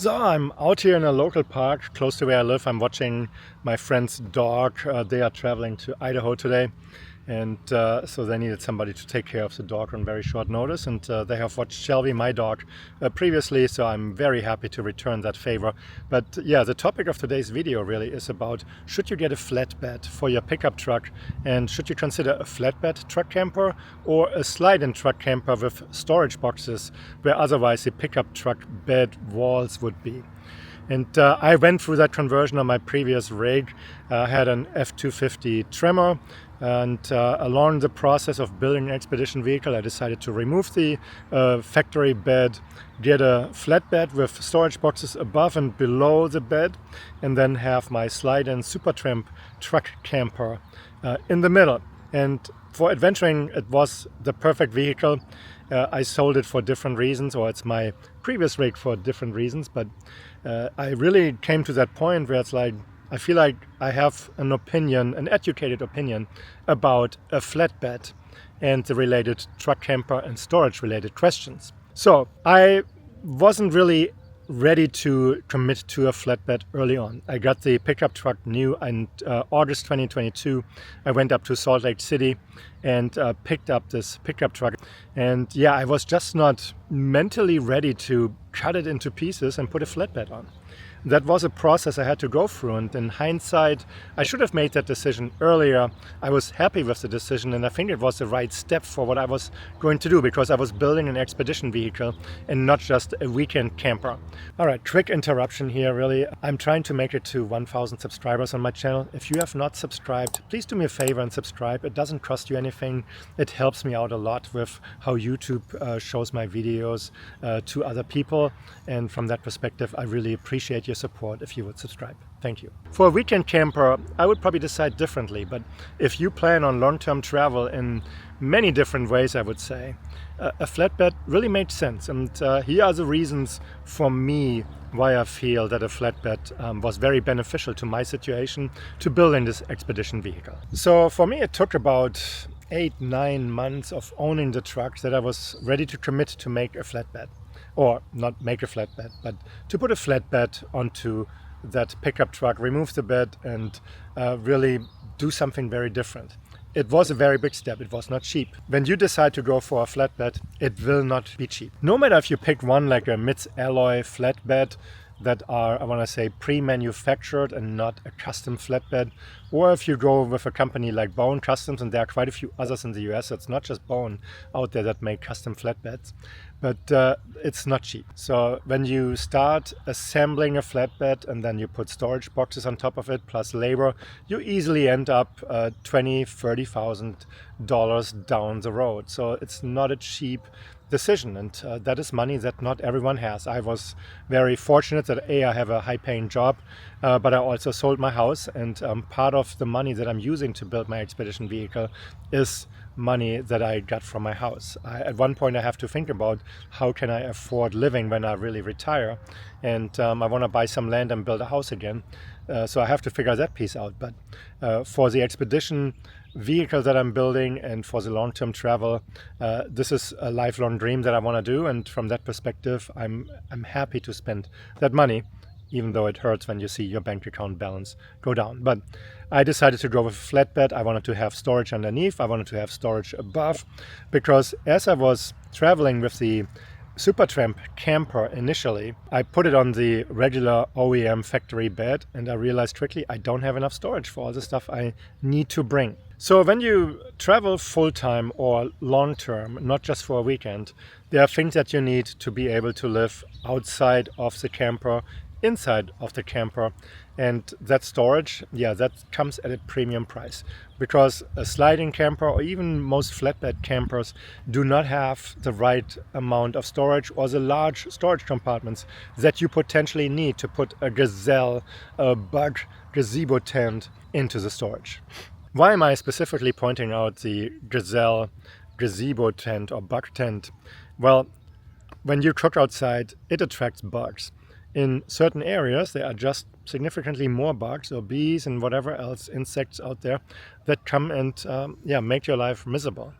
So I'm out here in a local park close to where I live. I'm watching my friend's dog. They are traveling to Idaho today, and so they needed somebody to take care of the dog on very short notice, and they have watched Shelby, my dog, previously, so I'm very happy to return that favor. But yeah, the topic of today's video really is about, should you get a flatbed for your pickup truck, and should you consider a flatbed truck camper or a slide-in truck camper with storage boxes where otherwise the pickup truck bed walls would be. And I went through that conversion on my previous rig. I had an F-250 trimmer, and along the process of building an expedition vehicle, I decided to remove the factory bed, get a flatbed with storage boxes above and below the bed, and then have my slide-in Supertramp truck camper in the middle. And for adventuring, it was the perfect vehicle. I sold it for different reasons, or it's my previous rig for different reasons, but I really came to that point where it's like, I feel like I have an opinion, an educated opinion about a flatbed and the related truck camper and storage related questions. So I wasn't really ready to commit to a flatbed early on. I got the pickup truck new in August 2022. I went up to Salt Lake City and picked up this pickup truck. And yeah, I was just not mentally ready to cut it into pieces and put a flatbed on. That was a process I had to go through, and in hindsight, I should have made that decision earlier. I was happy with the decision, and I think it was the right step for what I was going to do, because I was building an expedition vehicle and not just a weekend camper. All right, quick interruption here, really. I'm trying to make it to 1,000 subscribers on my channel. If you have not subscribed, please do me a favor and subscribe. It doesn't cost you anything. It helps me out a lot with how YouTube shows my videos to other people, and from that perspective, I really appreciate your support if you would subscribe. Thank you. For a weekend camper, I would probably decide differently, but if you plan on long-term travel in many different ways, I would say, a flatbed really makes sense. And here are the reasons for me why I feel that a flatbed was very beneficial to my situation to building this expedition vehicle. So for me, it took about 8-9 months of owning the truck that I was ready to commit to make a flatbed. Or not make a flatbed, but to put a flatbed onto that pickup truck, remove the bed, and really do something very different. It was a very big step. It was not cheap. When you decide to go for a flatbed, it will not be cheap. No matter if you pick one like a MITS alloy flatbed that are, I want to say, pre-manufactured and not a custom flatbed, or if you go with a company like Bone Customs, and there are quite a few others in the US, so it's not just Bone out there that make custom flatbeds, but it's not cheap. So when you start assembling a flatbed and then you put storage boxes on top of it plus labor, you easily end up $20,000, $30,000 down the road. So it's not a cheap decision, and that is money that not everyone has. I was very fortunate that I have a high-paying job, but I also sold my house, and part of the money that I'm using to build my expedition vehicle is money that I got from my house. At one point I have to think about how can I afford living when I really retire, and I want to buy some land and build a house again, so I have to figure that piece out. But for the expedition vehicle that I'm building and for the long-term travel, this is a lifelong dream that I want to do, and from that perspective I'm happy to spend that money, even though it hurts when you see your bank account balance go down. But I decided to go with a flatbed. I wanted to have storage underneath. I wanted to have storage above, because as I was traveling with the Supertramp camper initially, I put it on the regular OEM factory bed, and I realized quickly I don't have enough storage for all the stuff I need to bring. So when you travel full-time or long-term, not just for a weekend, there are things that you need to be able to live outside of the camper, inside of the camper, and that storage, yeah, that comes at a premium price, because a sliding camper or even most flatbed campers do not have the right amount of storage or the large storage compartments that you potentially need to put a gazelle, a bug gazebo tent into the storage. Why am I specifically pointing out the gazelle, gazebo tent or bug tent? Well, when you cook outside, it attracts bugs. In certain areas, there are just significantly more bugs or bees and whatever else, insects out there that come and make your life miserable.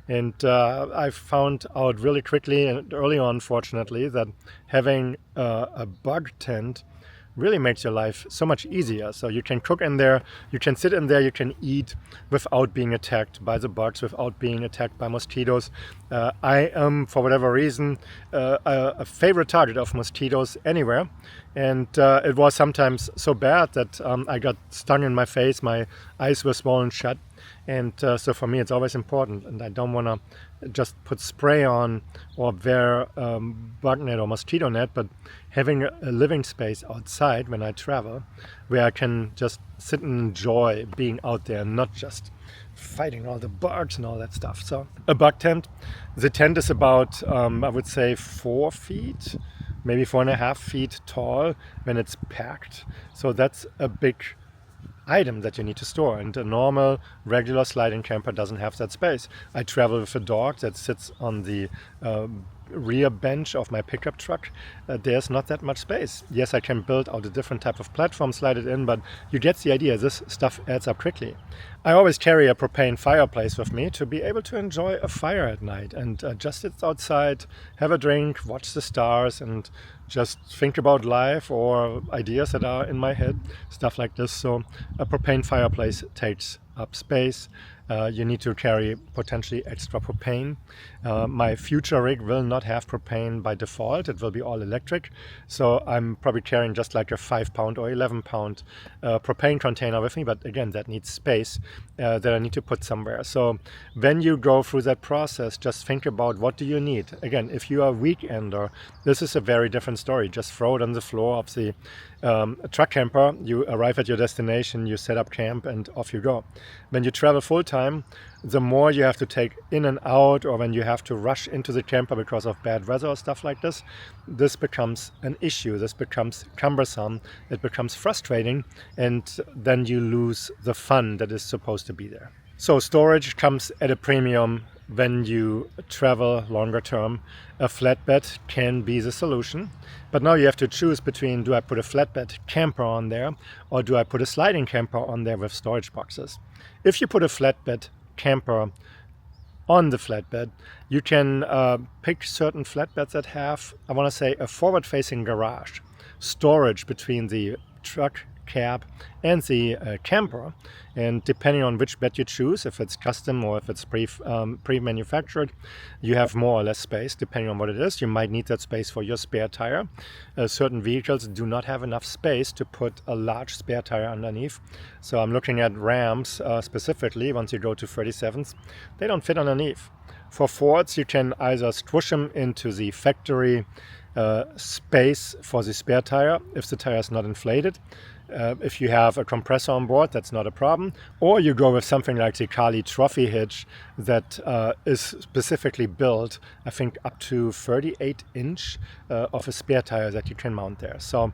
And I found out really quickly and early on, fortunately, that having a bug tent really makes your life so much easier. So you can cook in there, you can sit in there, you can eat without being attacked by the bugs, without being attacked by mosquitoes. I am, for whatever reason, a favorite target of mosquitoes anywhere. And it was sometimes so bad that I got stung in my face, my eyes were swollen shut. And so for me, it's always important. And I don't want to just put spray on or wear bug net or mosquito net, but having a living space outside when I travel where I can just sit and enjoy being out there and not just fighting all the bugs and all that stuff. So a bug tent, the tent is about, I would say 4 feet, maybe 4.5 feet tall when it's packed. So that's a big item that you need to store, and a normal regular sliding camper doesn't have that space. I travel with a dog that sits on the rear bench of my pickup truck. There's not that much space. Yes, I can build out a different type of platform, slide it in, but you get the idea. This stuff adds up quickly. I always carry a propane fireplace with me to be able to enjoy a fire at night and just sit outside, have a drink, watch the stars, and just think about life or ideas that are in my head, stuff like this. So a propane fireplace takes up space. You need to carry potentially extra propane. My future rig will not have propane by default. It will be all electric. So I'm probably carrying just like a 5-pound or 11-pound propane container with me. But again, that needs space that I need to put somewhere. So when you go through that process, just think about what do you need. Again, if you are a weekender, this is a very different story. Just throw it on the floor of the truck camper. You arrive at your destination, you set up camp, and off you go. When you travel full time, the more you have to take in and out, or when you have to rush into the camper because of bad weather or stuff like this becomes an issue. This becomes cumbersome. It becomes frustrating, and then you lose the fun that is supposed to be there. So storage comes at a premium when you travel longer term. A flatbed can be the solution, but now you have to choose between, do I put a flatbed camper on there or do I put a sliding camper on there with storage boxes? If you put a flatbed camper on the flatbed, you can pick certain flatbeds that have, I want to say, a forward-facing garage, storage between the truck cab and the camper, and depending on which bed you choose, if it's custom or if it's pre-manufactured, you have more or less space depending on what it is. You might need that space for your spare tire. Certain vehicles do not have enough space to put a large spare tire underneath. So I'm looking at Rams specifically. Once you go to 37s, they don't fit underneath. For Fords, you can either squish them into the factory space for the spare tire if the tire is not inflated. If you have a compressor on board, that's not a problem. Or you go with something like the Kali Trophy hitch that is specifically built, I think, up to 38-inch of a spare tire that you can mount there. So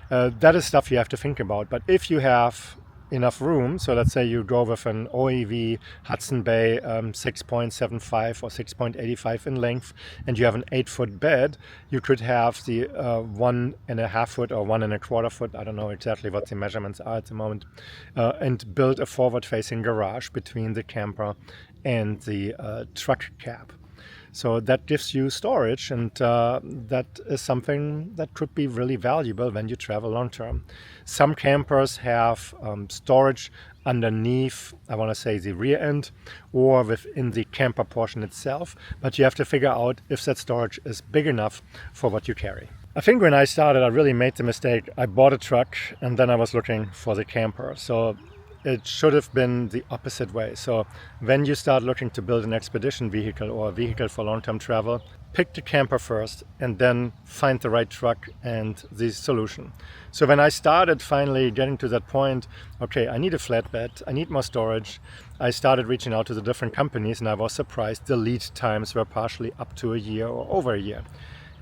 that is stuff you have to think about. But if you have enough room, so let's say you go with an OEV Hudson Bay 6.75 or 6.85 in length, and you have an 8-foot bed, you could have the 1.5 foot or 1.25 foot, I don't know exactly what the measurements are at the moment, and build a forward-facing garage between the camper and the truck cab. So that gives you storage, and that is something that could be really valuable when you travel long term. Some campers have storage underneath, I want to say, the rear end or within the camper portion itself, but you have to figure out if that storage is big enough for what you carry. I think when I started, I really made the mistake. I bought a truck and then I was looking for the camper. So it should have been the opposite way. So when you start looking to build an expedition vehicle or a vehicle for long-term travel, pick the camper first and then find the right truck and the solution. So when I started finally getting to that point, okay, I need a flatbed, I need more storage, I started reaching out to the different companies, and I was surprised the lead times were partially up to a year or over a year.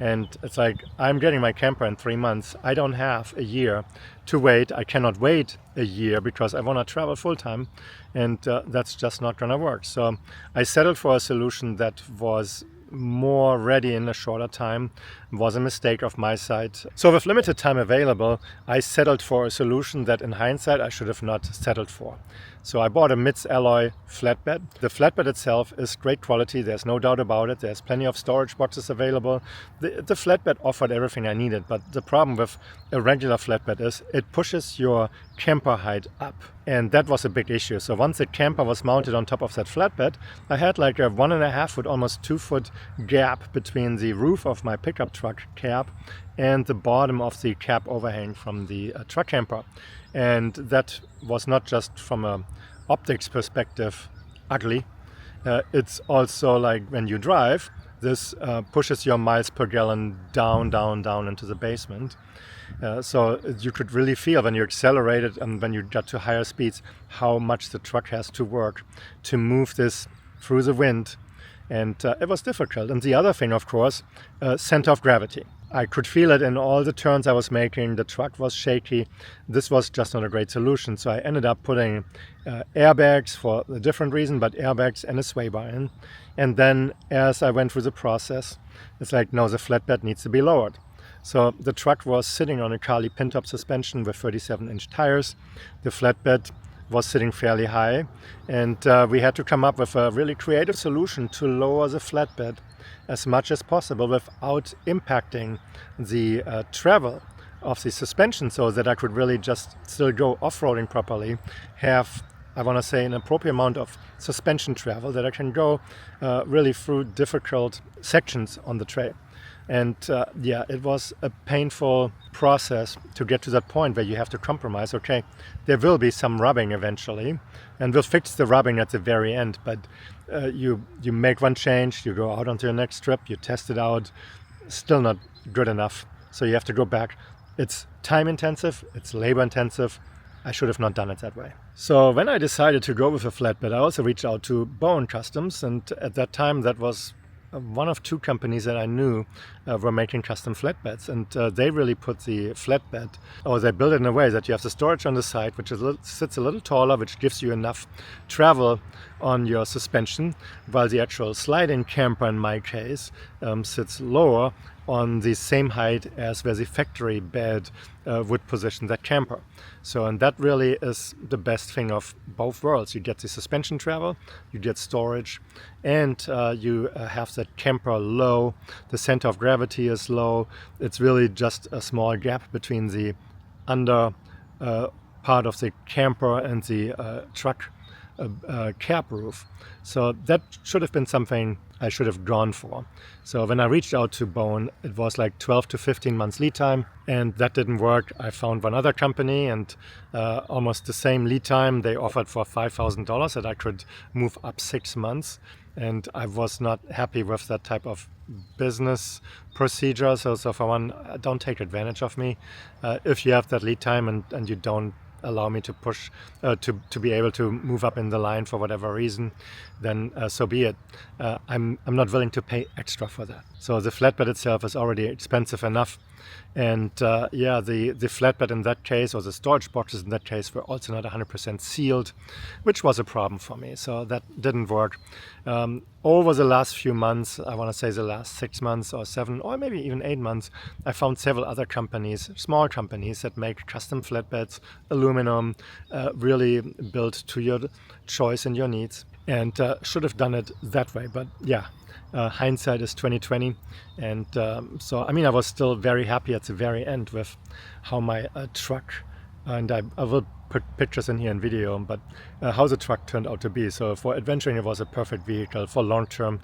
And it's like, I'm getting my camper in 3 months. I don't have a year to wait. I cannot wait a year because I want to travel full time, and that's just not going to work. So I settled for a solution that was more ready in a shorter time. was a mistake of my side. So with limited time available, I settled for a solution that in hindsight I should have not settled for. So I bought a MITS alloy flatbed. The flatbed itself is great quality, there's no doubt about it. There's plenty of storage boxes available. The flatbed offered everything I needed, but the problem with a regular flatbed is it pushes your camper height up. And that was a big issue. So once the camper was mounted on top of that flatbed, I had like a 1.5 foot, almost 2 foot gap between the roof of my pickup truck cab and the bottom of the cab overhang from the truck camper. And that was not just from a optics perspective ugly. It's also like when you drive, this pushes your miles per gallon down into the basement. So you could really feel when you accelerated and when you got to higher speeds how much the truck has to work to move this through the wind. And it was difficult. And the other thing, of course, center of gravity. I could feel it in all the turns I was making. The truck was shaky. This was just not a great solution. So I ended up putting airbags for a different reason, but airbags and a sway bar in. And then as I went through the process, it's like, no, the flatbed needs to be lowered. So the truck was sitting on a Carli pin-top suspension with 37-inch tires. The flatbed was sitting fairly high. And we had to come up with a really creative solution to lower the flatbed as much as possible without impacting the travel of the suspension, so that I could really just still go off-roading properly, have, I want to say, an appropriate amount of suspension travel, that I can go really through difficult sections on the trail. And it was a painful process to get to that point where you have to compromise. Okay, there will be some rubbing eventually, and we'll fix the rubbing at the very end, but you make one change, you go out onto your next trip, you test it out, still not good enough, so you have to go back. It's time intensive, it's labor intensive. I should have not done it that way. So when I decided to go with a flatbed, I also reached out to Bowen Customs, and at that time that was one of two companies that I knew were making custom flatbeds, and they really put the flatbed, or they built it in a way that you have the storage on the side, which sits a little taller, which gives you enough travel on your suspension, while the actual slide-in camper, in my case, sits lower on the same height as where the factory bed would position that camper. So, and that really is the best thing of both worlds. You get the suspension travel, you get storage, and you have that camper low. The center of gravity is low. It's really just a small gap between the under part of the camper and the truck cab roof. So that should have been something I should have gone for. So when I reached out to Bowen, it was like 12 to 15 months lead time, and that didn't work. I found one other company, and almost the same lead time. They offered for $5,000 that I could move up 6 months, and I was not happy with that type of business procedure. So for one, don't take advantage of me. If you have that lead time and you don't allow me to push to be able to move up in the line for whatever reason, then so be it. I'm not willing to pay extra for that. So the flatbed itself is already expensive enough, and the flatbed in that case, or the storage boxes in that case, were also not 100% sealed, which was a problem for me. So that didn't work. Over the last few months, I want to say the last 6 months or 7 or maybe even 8 months, I found several other companies, small companies that make custom flatbeds, aluminum, really built to your choice and your needs, and should have done it that way. But hindsight is 2020, and so I mean, I was still very happy at the very end with how my truck, and I will put pictures in here and video, but how the truck turned out to be. So for adventuring, it was a perfect vehicle. For long-term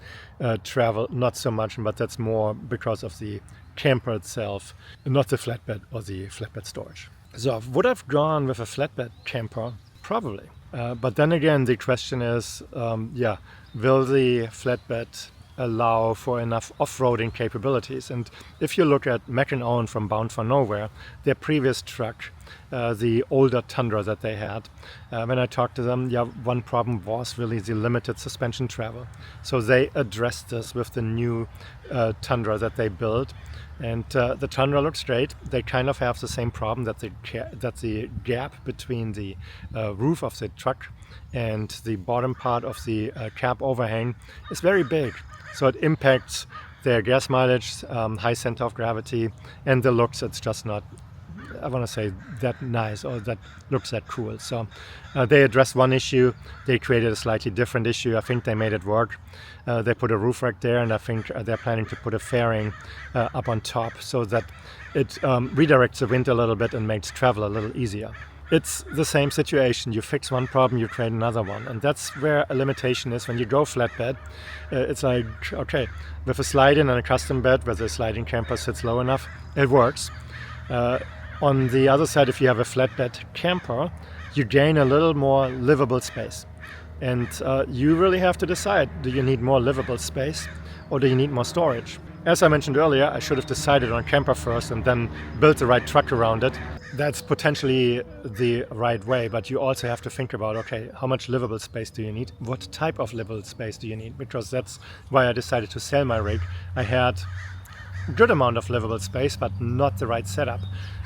travel, not so much, but that's more because of the camper itself, not the flatbed or the flatbed storage. So would I've gone with a flatbed camper? Probably. But then again, the question is, will the flatbed allow for enough off-roading capabilities? And if you look at Mac and Owen from Bound for Nowhere, their previous truck, the older Tundra that they had, when I talked to them, one problem was really the limited suspension travel. So they addressed this with the new Tundra that they built. And the Tundra looks great. They kind of have the same problem, that the gap between the roof of the truck and the bottom part of the cab overhang is very big. So it impacts their gas mileage, high center of gravity, and the looks, it's just not, I want to say, that nice or that looks that cool. So they addressed one issue, they created a slightly different issue. I think they made it work. They put a roof rack there, and I think they're planning to put a fairing up on top so that it redirects the wind a little bit and makes travel a little easier. It's the same situation. You fix one problem, you create another one. And that's where a limitation is when you go flatbed. It's like, okay, with a slide-in and a custom bed where the sliding camper sits low enough, it works. On the other side, if you have a flatbed camper, you gain a little more livable space. And you really have to decide, do you need more livable space or do you need more storage? As I mentioned earlier, I should have decided on camper first and then built the right truck around it. That's potentially the right way, but you also have to think about, okay, how much livable space do you need? What type of livable space do you need? Because that's why I decided to sell my rig. I had a good amount of livable space, but not the right setup.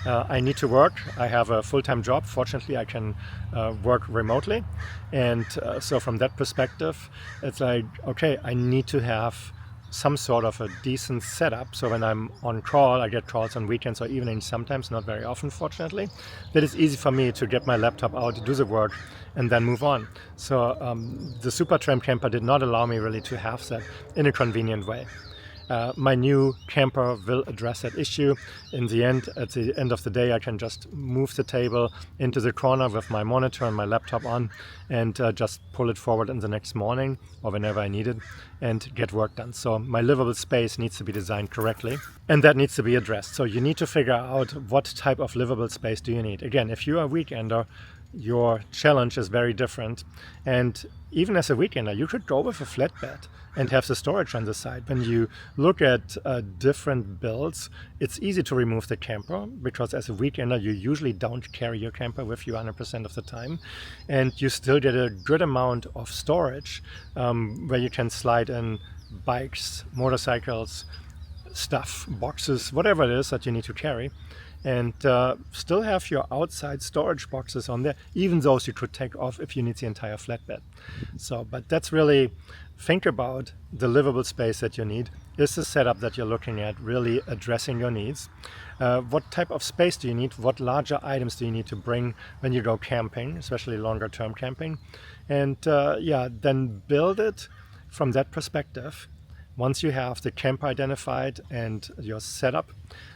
I need to work. I have a full-time job. Fortunately, I can work remotely. And so from that perspective, it's like, okay, I need to have some sort of a decent setup. So when I'm on call, I get calls on weekends or evenings sometimes, not very often, fortunately, that it's easy for me to get my laptop out, do the work, and then move on. So the Supertramp camper did not allow me really to have that in a convenient way. My new camper will address that issue. In the end, at the end of the day, I can just move the table into the corner with my monitor and my laptop on and just pull it forward in the next morning or whenever I need it and get work done. So my livable space needs to be designed correctly, and that needs to be addressed. So you need to figure out what type of livable space do you need. Again, if you're a weekender, your challenge is very different. And even as a weekender, you could go with a flatbed and have the storage on the side. When you look at different builds, it's easy to remove the camper because as a weekender, you usually don't carry your camper with you 100% of the time. And you still get a good amount of storage where you can slide in bikes, motorcycles, stuff, boxes, whatever it is that you need to carry. And still have your outside storage boxes on there. Even those you could take off if you need the entire flatbed. So, but that's really, think about the livable space that you need. Is the setup that you're looking at really addressing your needs? What type of space do you need? What larger items do you need to bring when you go camping, especially longer term camping? And then build it from that perspective. Once you have the camper identified and your setup,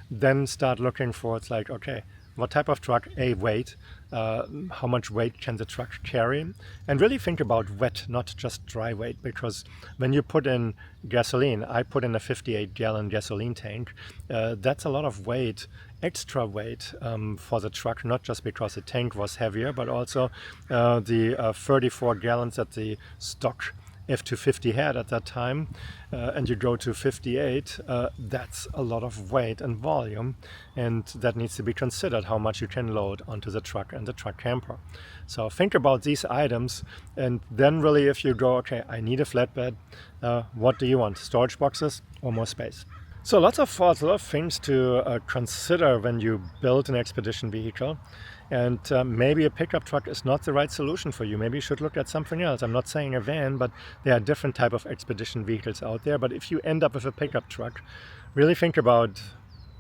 then start looking for, it's like, okay, what type of truck, weight, how much weight can the truck carry? And really think about wet, not just dry weight, because when you put in gasoline, I put in a 58-gallon gasoline tank, that's a lot of weight, extra weight for the truck, not just because the tank was heavier, but also the 34 gallons that the stock F250 had at that time, and you go to 58, that's a lot of weight and volume, and that needs to be considered how much you can load onto the truck and the truck camper. So think about these items, and then really if you go, okay, I need a flatbed, what do you want, storage boxes or more space? So lots of thoughts, a lot of things to consider when you build an expedition vehicle. And maybe a pickup truck is not the right solution for you. Maybe you should look at something else. I'm not saying a van, but there are different type of expedition vehicles out there. But if you end up with a pickup truck, really think about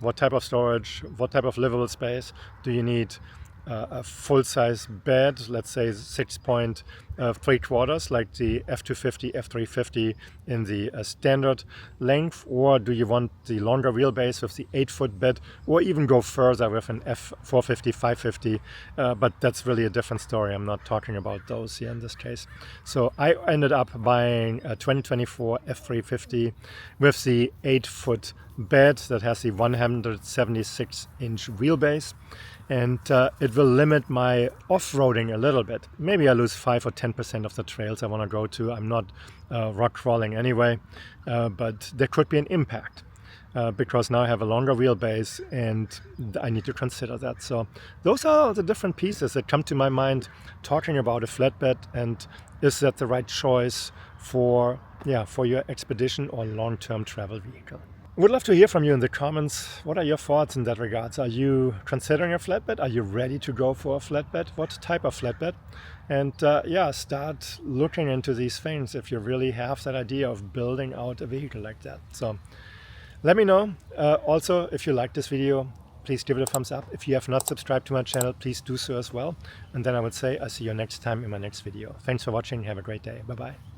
what type of storage, what type of livable space. Do you need a full-size bed, let's say 6.75, like the F250, F350 in the standard length, or do you want the longer wheelbase with the 8-foot bed, or even go further with an F450, 550, but that's really a different story. I'm not talking about those here in this case. So I ended up buying a 2024 F350 with the 8-foot bed that has the 176-inch wheelbase. And it will limit my off-roading a little bit. Maybe I lose 5 or 10% of the trails I want to go to. I'm not rock crawling anyway, but there could be an impact because now I have a longer wheelbase and I need to consider that. So those are the different pieces that come to my mind talking about a flatbed, and is that the right choice for your expedition or long-term travel vehicle? Would love to hear from you in the comments. What are your thoughts in that regards? Are you considering a flatbed? Are you ready to go for a flatbed? What type of flatbed? And yeah, start looking into these things if you really have that idea of building out a vehicle like that. So let me know. Also, if you like this video, please give it a thumbs up. If you have not subscribed to my channel, please do so as well. And then I would say I'll see you next time in my next video. Thanks for watching. Have a great day. Bye-bye.